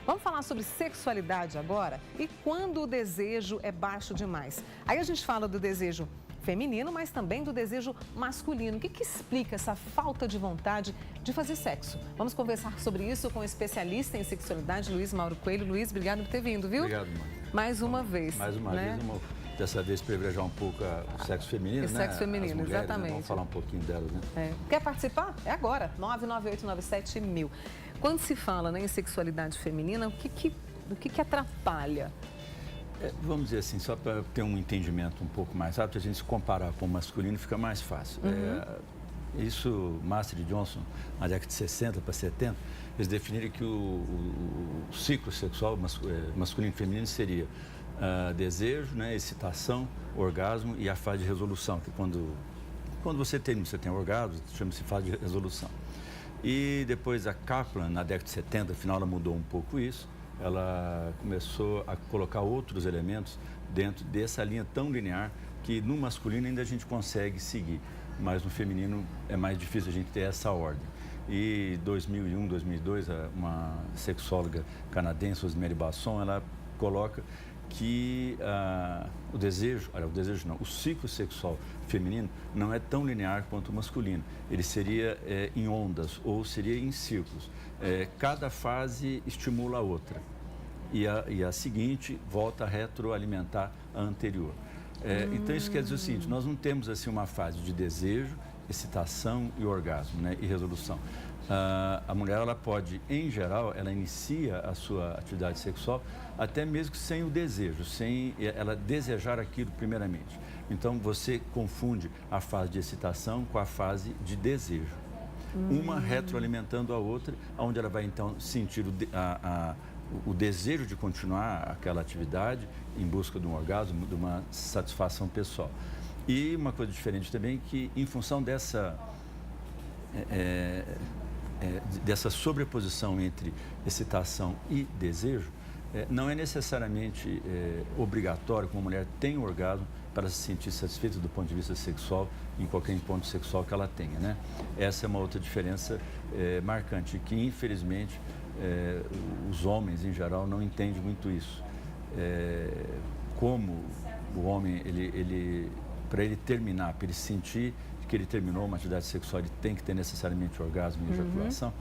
Vamos falar sobre sexualidade agora e quando o desejo é baixo demais. Aí a gente fala do desejo feminino, mas também do desejo masculino. O que explica essa falta de vontade de fazer sexo? Vamos conversar sobre isso com o especialista em sexualidade, Luiz Mauro Coelho. Luiz, obrigado por ter vindo, viu? Obrigado, mãe. Mais uma vez. Mais uma vez, dessa vez privilegiar um pouco o sexo feminino, né? O sexo feminino, mulheres, exatamente. Né? Vamos falar um pouquinho delas, né? Quer participar? É agora, 99897.000. Quando se fala, né, em sexualidade feminina, o que atrapalha? Vamos dizer assim, só para ter um entendimento um pouco mais rápido, a gente se comparar com o masculino fica mais fácil. Isso, Master e Johnson, na década de 60 para 70, eles definiram que o ciclo sexual masculino e feminino seria desejo, né, excitação, orgasmo e a fase de resolução, que quando você tem orgasmo, chama-se fase de resolução. E depois a Kaplan, na década de 70, afinal ela mudou um pouco isso, ela começou a colocar outros elementos dentro dessa linha tão linear que no masculino ainda a gente consegue seguir, mas no feminino é mais difícil a gente ter essa ordem. E 2001, 2002, uma sexóloga canadense, Rosemary Basson, ela coloca que o ciclo sexual feminino não é tão linear quanto o masculino. Ele seria em ondas ou seria em círculos. Cada fase estimula a outra e a seguinte volta a retroalimentar a anterior. Então isso quer dizer o seguinte, nós não temos assim uma fase de desejo, excitação e orgasmo, né, e resolução. A mulher, ela pode, em geral, ela inicia a sua atividade sexual até mesmo sem o desejo, sem ela desejar aquilo primeiramente. Então, você confunde a fase de excitação com a fase de desejo. Uma retroalimentando a outra, onde ela vai, então, sentir o desejo de continuar aquela atividade em busca de um orgasmo, de uma satisfação pessoal. E uma coisa diferente também, que em função dessa sobreposição entre excitação e desejo, não é necessariamente obrigatório que uma mulher tenha um orgasmo para se sentir satisfeita do ponto de vista sexual, em qualquer encontro sexual que ela tenha, né? Essa é uma outra diferença marcante, que infelizmente os homens em geral não entendem muito isso. Como o homem, para ele terminar, para ele sentir que ele terminou uma atividade sexual, ele tem que ter necessariamente orgasmo e ejaculação.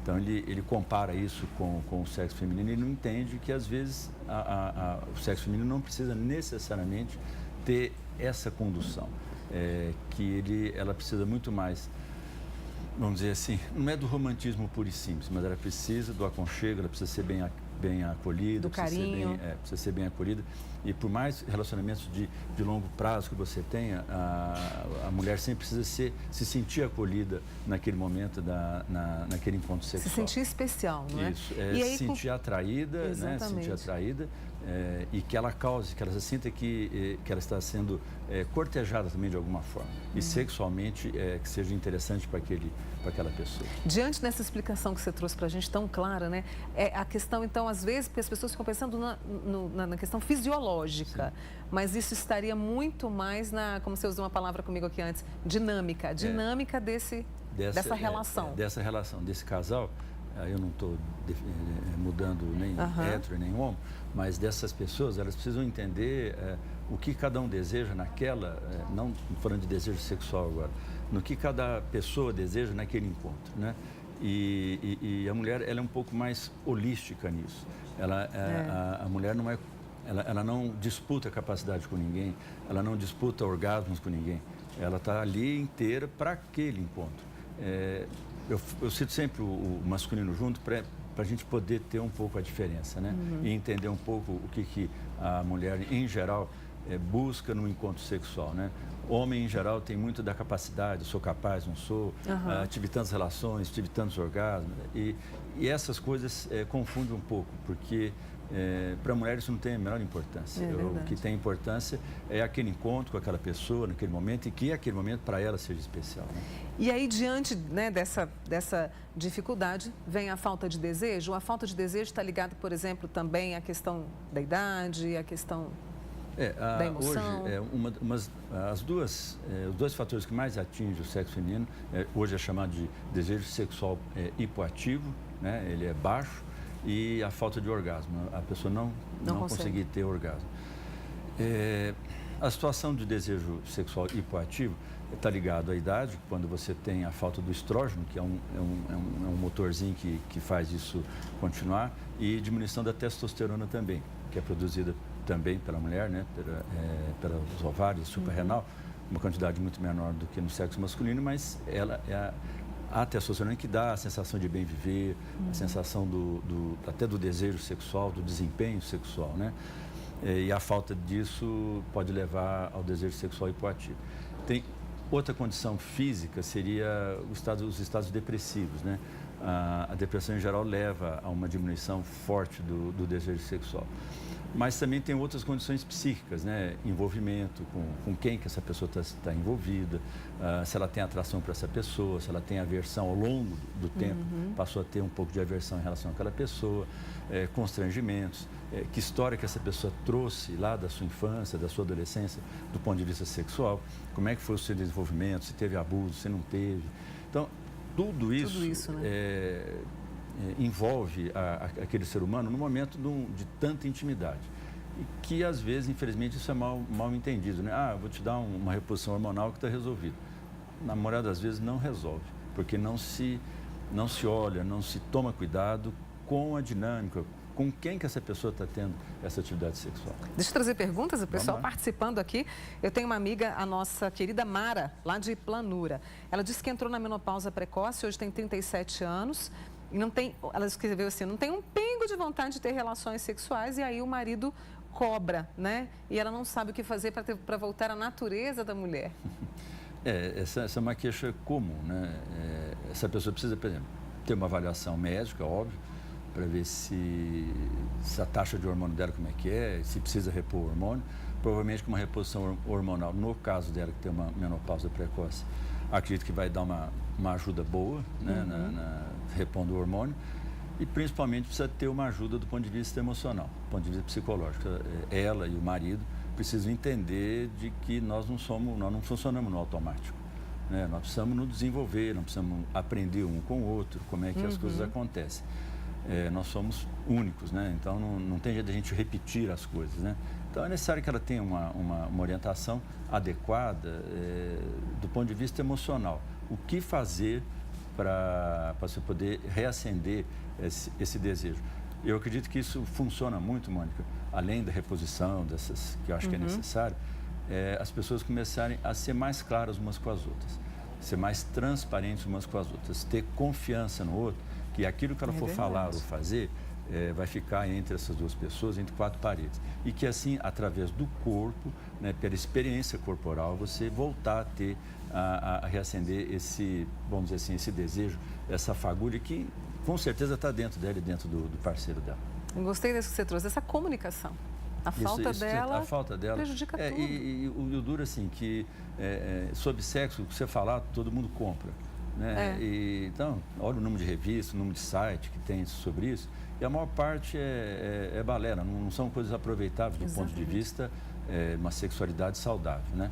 Então ele compara isso com o sexo feminino e não entende que às vezes o sexo feminino não precisa necessariamente ter essa condução, que ela precisa muito mais, vamos dizer assim, não é do romantismo puro e simples, mas ela precisa do aconchego, ela precisa ser bem acolhida, do carinho. Precisa ser bem acolhida. E por mais relacionamentos de longo prazo que você tenha, a mulher sempre precisa se sentir acolhida naquele momento, naquele encontro sexual. Se sentir especial, não é? Isso, se sentir atraída, né? Se sentir atraída e que ela cause, que ela se sinta que ela está sendo cortejada também de alguma forma. E sexualmente que seja interessante para aquela pessoa. Diante dessa explicação que você trouxe para a gente tão clara, né? A questão, então, às vezes, porque as pessoas ficam pensando na questão fisiológica, sim, mas isso estaria muito mais como você usou uma palavra comigo aqui antes, dinâmica, dessa relação. Dessa relação, desse casal. Eu não estou mudando nem hétero nem homo, mas dessas pessoas, elas precisam entender o que cada um deseja naquela, não falando de desejo sexual agora, no que cada pessoa deseja naquele encontro, né? E a mulher, ela é um pouco mais holística nisso. A mulher não ela não disputa capacidade com ninguém, ela não disputa orgasmos com ninguém, ela está ali inteira para aquele encontro. Eu cito sempre o masculino junto para a gente poder ter um pouco a diferença, né? E entender um pouco o que a mulher, em geral, busca no encontro sexual, né? Homem, em geral, tem muito da capacidade, sou capaz, não sou, tive tantas relações, tive tantos orgasmos, e essas coisas confundem um pouco, porque para a mulher isso não tem a menor importância. O que tem importância é aquele encontro com aquela pessoa, naquele momento, e que aquele momento para ela seja especial, né? E aí, diante, né, dessa dificuldade, vem a falta de desejo. A falta de desejo está ligada, por exemplo, também à questão da idade, à questão da emoção. Hoje, os dois fatores que mais atingem o sexo feminino, hoje é chamado de desejo sexual hipoativo, né? Ele é baixo, e a falta de orgasmo, a pessoa não conseguir ter orgasmo. A situação de desejo sexual hipoativo está ligado à idade, quando você tem a falta do estrógeno, que é um motorzinho que faz isso continuar, e diminuição da testosterona também, que é produzida também pela mulher, né, pelos ovários, suprarrenal, uma quantidade muito menor do que no sexo masculino, mas ela é a testosterona que dá a sensação de bem viver, a sensação até do desejo sexual, do desempenho sexual, né? E a falta disso pode levar ao desejo sexual hipoativo. Tem outra condição física, seria os estados depressivos, né? A depressão em geral leva a uma diminuição forte do desejo sexual. Mas também tem outras condições psíquicas, né? Envolvimento, com quem que essa pessoa está envolvida, se ela tem atração para essa pessoa, se ela tem aversão ao longo do tempo, passou a ter um pouco de aversão em relação àquela pessoa, constrangimentos, que história que essa pessoa trouxe lá da sua infância, da sua adolescência, do ponto de vista sexual, como é que foi o seu desenvolvimento, se teve abuso, se não teve. Então, tudo isso né? Envolve aquele ser humano no momento de tanta intimidade. E que, às vezes, infelizmente, isso é mal entendido, né? Eu vou te dar uma reposição hormonal que está resolvido. Na maioria das vezes não resolve, porque não se olha, não se toma cuidado com a dinâmica, com quem que essa pessoa está tendo essa atividade sexual. Deixa eu trazer perguntas, o pessoal participando aqui. Eu tenho uma amiga, a nossa querida Mara, lá de Planura. Ela disse que entrou na menopausa precoce, hoje tem 37 anos. E não tem, ela escreveu assim, não tem um pingo de vontade de ter relações sexuais e aí o marido cobra, né? E ela não sabe o que fazer para voltar à natureza da mulher. Essa é uma queixa comum, né? Essa pessoa precisa, por exemplo, ter uma avaliação médica, óbvio, para ver se a taxa de hormônio dela como é que é, se precisa repor o hormônio. Provavelmente com uma reposição hormonal, no caso dela que tem uma menopausa precoce, acredito que vai dar uma ajuda boa, né, repondo o hormônio, e principalmente precisa ter uma ajuda do ponto de vista emocional, do ponto de vista psicológico. Ela e o marido precisam entender de que nós não funcionamos no automático, né? Nós precisamos nos desenvolver, nós precisamos aprender um com o outro, como é que as coisas acontecem. Nós somos únicos, né? Então não tem jeito de a gente repetir as coisas, né? Então é necessário que ela tenha uma orientação adequada do ponto de vista emocional. O que fazer para você poder reacender esse desejo? Eu acredito que isso funciona muito, Mônica, além da reposição dessas que eu acho que é necessário, as pessoas começarem a ser mais claras umas com as outras, ser mais transparentes umas com as outras, ter confiança no outro, que aquilo que ela for falar ou fazer vai ficar entre essas duas pessoas, entre quatro paredes. E que assim, através do corpo, né, pela experiência corporal, você voltar a ter, a reacender esse, vamos dizer assim, esse desejo, essa fagulha que com certeza está dentro dela e dentro do parceiro dela. Eu gostei disso que você trouxe, essa comunicação. A falta dela prejudica tudo. E o duro, assim, que sobre sexo, o que você falar, todo mundo compra. Né? Então, olha o número de revistas, o número de site que tem sobre isso, e a maior parte é balela, não são coisas aproveitáveis do ponto de vista uma sexualidade saudável, né?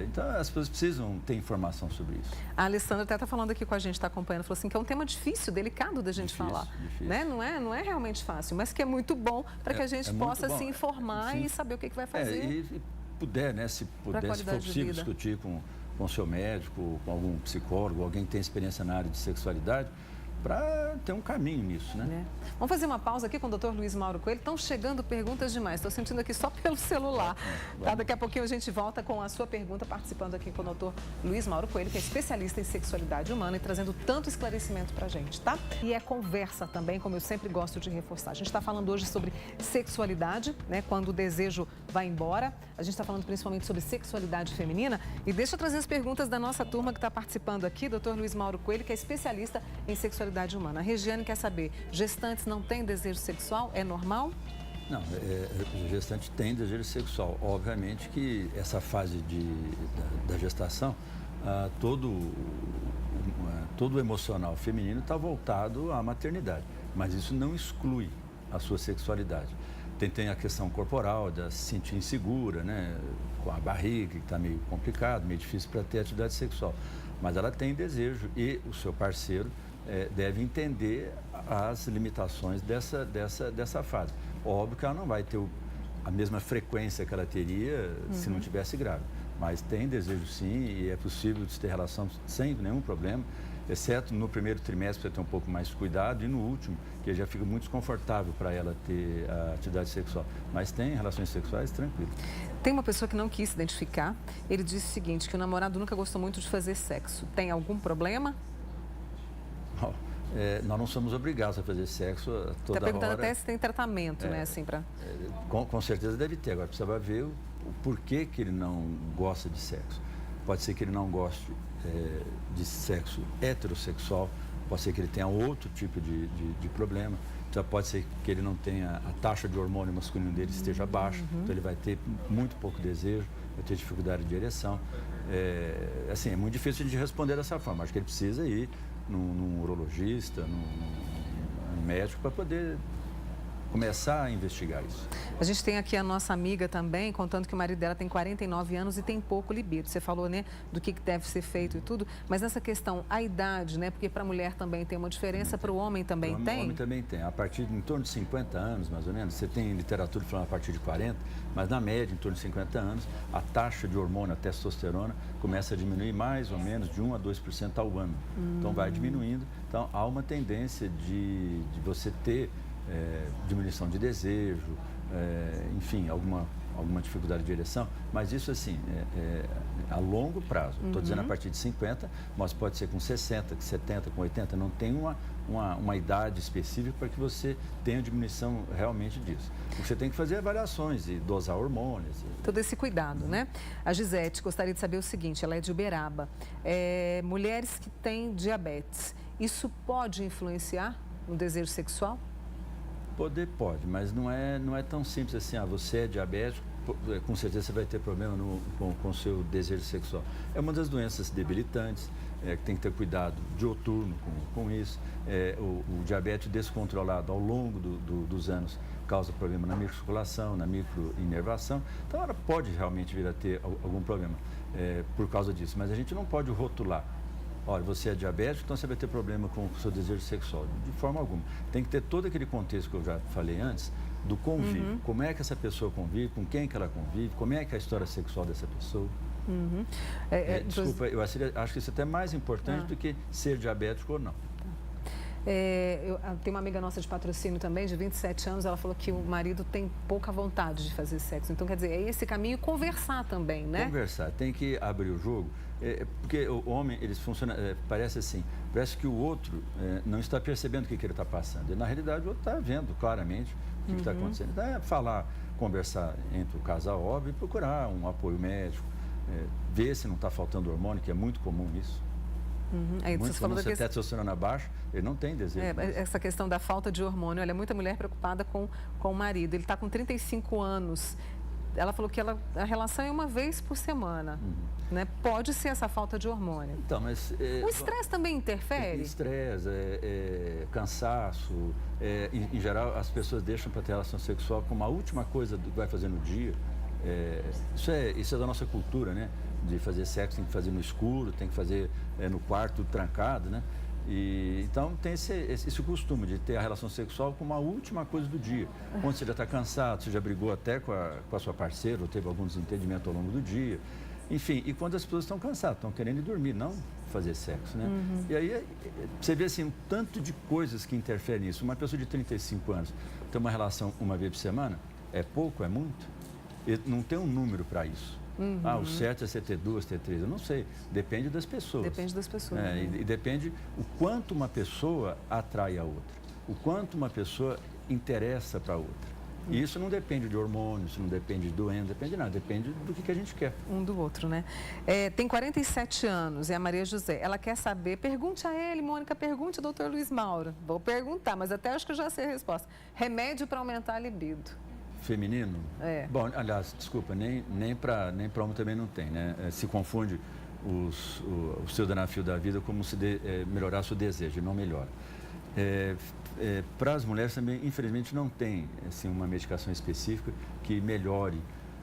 Então, as pessoas precisam ter informação sobre isso. A Alessandra até está falando aqui com a gente, está acompanhando, falou assim que é um tema difícil, delicado da gente falar. Né? Não é realmente fácil, mas que é muito bom para que a gente possa se informar e saber o que vai fazer. E puder, né, se for possível, discutir com o seu médico, com algum psicólogo, alguém que tem experiência na área de sexualidade, para ter um caminho nisso, né? Vamos fazer uma pausa aqui com o Dr. Luiz Mauro Coelho. Estão chegando perguntas demais. Estou sentindo aqui só pelo celular. Tá? Daqui a pouquinho a gente volta com a sua pergunta, participando aqui com o Dr. Luiz Mauro Coelho, que é especialista em sexualidade humana e trazendo tanto esclarecimento para a gente, tá? E é conversa também, como eu sempre gosto de reforçar. A gente está falando hoje sobre sexualidade, né? Quando o desejo vai embora. A gente está falando principalmente sobre sexualidade feminina. E deixa eu trazer as perguntas da nossa turma que está participando aqui, Dr. Luiz Mauro Coelho, que é especialista em sexualidade humana. A Regiane quer saber, gestantes não têm desejo sexual? É normal? Não, gestante tem desejo sexual. Obviamente que essa fase da gestação, todo o emocional feminino está voltado à maternidade, mas isso não exclui a sua sexualidade. Tem a questão corporal, de se sentir insegura, né, com a barriga, que está meio complicado, meio difícil para ter atividade sexual. Mas ela tem desejo e o seu parceiro deve entender as limitações dessa fase. Óbvio que ela não vai ter a mesma frequência que ela teria se não tivesse grávida, mas tem desejo sim e é possível de ter relação sem nenhum problema, exceto no primeiro trimestre você ter um pouco mais de cuidado e no último, que já fica muito desconfortável para ela ter a atividade sexual. Mas tem relações sexuais tranquilo. Tem uma pessoa que não quis se identificar, ele disse o seguinte, que o namorado nunca gostou muito de fazer sexo. Tem algum problema? Nós não somos obrigados a fazer sexo toda hora. Está perguntando até se tem tratamento, né? Assim, com certeza deve ter. Agora precisava ver o porquê que ele não gosta de sexo. Pode ser que ele não goste de sexo heterossexual, pode ser que ele tenha outro tipo de problema. Já pode ser que ele não tenha, a taxa de hormônio masculino dele esteja baixa, então ele vai ter muito pouco desejo, vai ter dificuldade de ereção. É muito difícil de responder dessa forma. Acho que ele precisa ir num urologista, num médico, para poder começar a investigar isso. A gente tem aqui a nossa amiga também, contando que o marido dela tem 49 anos e tem pouco libido. Você falou, né, do que deve ser feito e tudo, mas nessa questão, a idade, né, porque para a mulher também tem uma diferença, para o homem também tem? O homem também tem. A partir de em torno de 50 anos, mais ou menos, você tem literatura falando a partir de 40, mas na média, em torno de 50 anos, a taxa de hormônio, a testosterona, começa a diminuir mais ou menos de 1 a 2% ao ano. Então vai diminuindo. Então há uma tendência de você ter diminuição de desejo, enfim, alguma dificuldade de ereção, mas isso assim, a longo prazo. Estou dizendo a partir de 50, mas pode ser com 60, com 70, com 80, não tem uma idade específica para que você tenha diminuição realmente disso. Você tem que fazer avaliações e dosar hormônios. Todo esse cuidado, né? A Gisete gostaria de saber o seguinte, ela é de Uberaba. Mulheres que têm diabetes, isso pode influenciar no desejo sexual? Pode, mas não é tão simples assim, você é diabético, com certeza você vai ter problema com o seu desejo sexual. É uma das doenças debilitantes, que tem que ter cuidado dioturno com isso. O diabetes descontrolado ao longo dos anos causa problema na microcirculação, na microinervação, então ela pode realmente vir a ter algum problema por causa disso, mas a gente não pode rotular. Olha, você é diabético, então você vai ter problema com o seu desejo sexual. De forma alguma. Tem que ter todo aquele contexto que eu já falei antes, do convívio. Como é que essa pessoa convive, com quem que ela convive, como é que é a história sexual dessa pessoa. Desculpa, eu acho que isso é até mais importante do que ser diabético ou não. Eu tenho uma amiga nossa de patrocínio também, de 27 anos, ela falou que o marido tem pouca vontade de fazer sexo. Então, quer dizer, é esse caminho, conversar também, né? Conversar, tem que abrir o jogo. Porque o homem, eles funcionam, parece assim, parece que o outro não está percebendo o que ele está passando. E, na realidade, o outro está vendo claramente o que está acontecendo. Então, conversar entre o casal, óbvio, e procurar um apoio médico, ver se não está faltando hormônio, que é muito comum isso. Muito comum, se a testosterona baixa, ele não tem desejo. Essa questão da falta de hormônio, olha, muita mulher preocupada com o marido, ele está com 35 anos. Ela falou que a relação é uma vez por semana, né? Pode ser essa falta de hormônio. Então, mas... o estresse também interfere? Estresse, cansaço. Em geral, as pessoas deixam para ter relação sexual como a última coisa que vai fazer no dia. Isso é da nossa cultura, né? De fazer sexo tem que fazer no escuro, tem que fazer no quarto trancado, né? Então tem esse costume de ter a relação sexual como a última coisa do dia. Quando você já está cansado, você já brigou até com a sua parceira, ou teve algum desentendimento ao longo do dia. Enfim, e quando as pessoas estão cansadas, estão querendo ir dormir, não fazer sexo, né? E aí você vê assim, um tanto de coisas que interferem nisso. Uma pessoa de 35 anos ter uma relação uma vez por semana, é pouco, é muito? Não tem um número para isso. O certo é você ter 2, ter 3, eu não sei. Depende das pessoas. Depende das pessoas. E depende o quanto uma pessoa atrai a outra, o quanto uma pessoa interessa para a outra. E isso não depende de hormônios, isso não depende de doença, depende de nada, depende do que a gente quer. Um do outro, né? Tem 47 anos, é a Maria José. Ela quer saber, pergunte a ele, Mônica, pergunte ao doutor Luiz Mauro. Vou perguntar, mas até acho que eu já sei a resposta. Remédio para aumentar a libido. Feminino? Bom, aliás, desculpa, nem para homem também não tem, né? Se confunde o sildenafil da vida como se melhorar seu desejo, não melhora. Para as mulheres também, infelizmente, não tem assim, uma medicação específica que melhore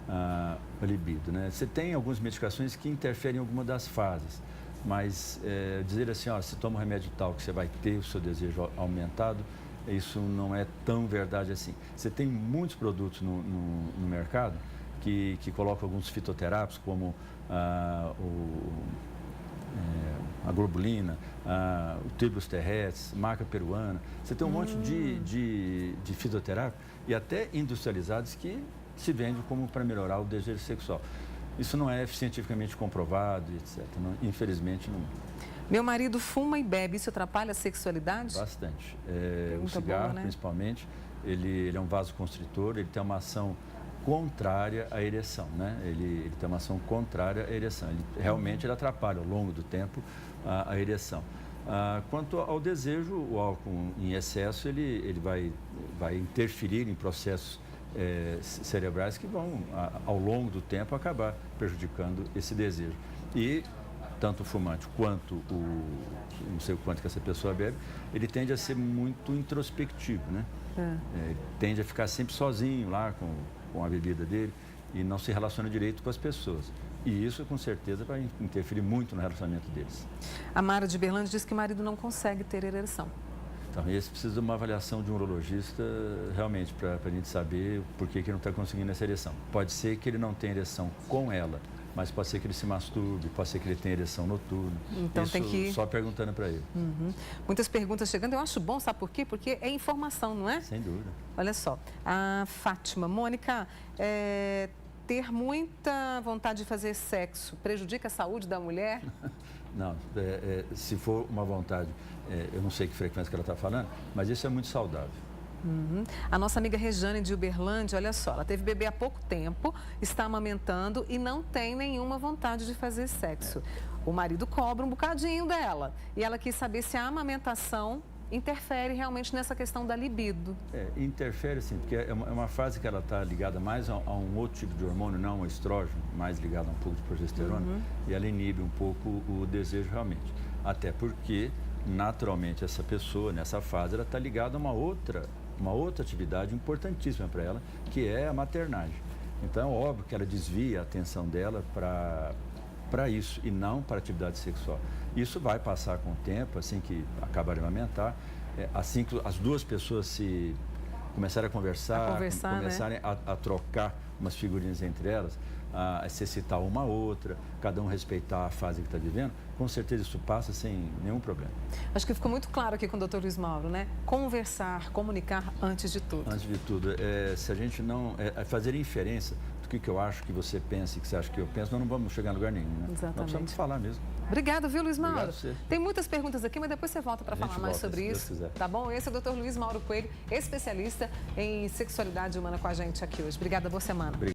a libido, né? Você tem algumas medicações que interferem em alguma das fases. mas dizer assim, ó, se toma um remédio tal que você vai ter o seu desejo aumentado, isso não é tão verdade assim. Você tem muitos produtos no mercado que colocam alguns fitoterápicos, como a globulina, o tribulus terrestres, maca peruana. Você tem um monte de fitoterápicos e até industrializados que se vendem como para melhorar o desejo sexual. Isso não é cientificamente comprovado, etc. Infelizmente, não. Meu marido fuma e bebe, isso atrapalha a sexualidade? Bastante. O cigarro, boa, né? Principalmente, ele é um vasoconstritor, ele tem uma ação contrária à ereção, né? Ele tem uma ação contrária à ereção. Realmente ele atrapalha ao longo do tempo a ereção. Quanto ao desejo, o álcool em excesso, ele vai interferir em processos cerebrais que vão, ao longo do tempo, acabar prejudicando esse desejo. E tanto o fumante quanto não sei o quanto que essa pessoa bebe, ele tende a ser muito introspectivo, né? Tende a ficar sempre sozinho lá com a bebida dele e não se relaciona direito com as pessoas. E isso, com certeza, vai interferir muito no relacionamento deles. A Mara de Berlândia diz que o marido não consegue ter ereção. Então, esse precisa de uma avaliação de um urologista, realmente, para a gente saber por que ele não está conseguindo essa ereção. Pode ser que ele não tenha ereção com ela, mas pode ser que ele se masturbe, pode ser que ele tenha ereção noturna. Então isso tem que... só perguntando para ele. Muitas perguntas chegando, eu acho bom, sabe por quê? Porque é informação, não é? Sem dúvida. Olha só, a Fátima, Mônica, ter muita vontade de fazer sexo prejudica a saúde da mulher? Não, se for uma vontade, eu não sei que frequência que ela está falando, mas isso é muito saudável. A nossa amiga Rejane de Uberlândia, olha só, ela teve bebê há pouco tempo, está amamentando e não tem nenhuma vontade de fazer sexo. O marido cobra um bocadinho dela e ela quis saber se a amamentação interfere realmente nessa questão da libido. Interfere sim, porque é uma fase que ela está ligada mais a um outro tipo de hormônio, não ao estrógeno, mais ligado a um pouco de progesterona, e ela inibe um pouco o desejo realmente. Até porque, naturalmente, essa pessoa, nessa fase, ela está ligada a uma outra atividade importantíssima para ela, que é a maternagem. Então, é óbvio que ela desvia a atenção dela para isso e não para a atividade sexual. Isso vai passar com o tempo, assim que acabar de amamentar, assim que as duas pessoas se começarem a conversar começarem, né? a trocar umas figurinhas entre elas, a se citar uma a outra, cada um respeitar a fase que está vivendo, com certeza isso passa sem nenhum problema. Acho que ficou muito claro aqui com o Dr. Luiz Mauro, né? Conversar, comunicar antes de tudo. Antes de tudo, se a gente não fazer inferência do que eu acho que você pensa e que você acha que eu penso, nós não vamos chegar em lugar nenhum, né? Exatamente. Nós precisamos falar mesmo. Obrigada, viu, Luiz Mauro? Obrigado a você. Tem muitas perguntas aqui, mas depois você volta para falar mais sobre isso. Tá bom? Esse é o Dr. Luiz Mauro Coelho, especialista em sexualidade humana com a gente aqui hoje. Obrigada, boa semana. Obrigado.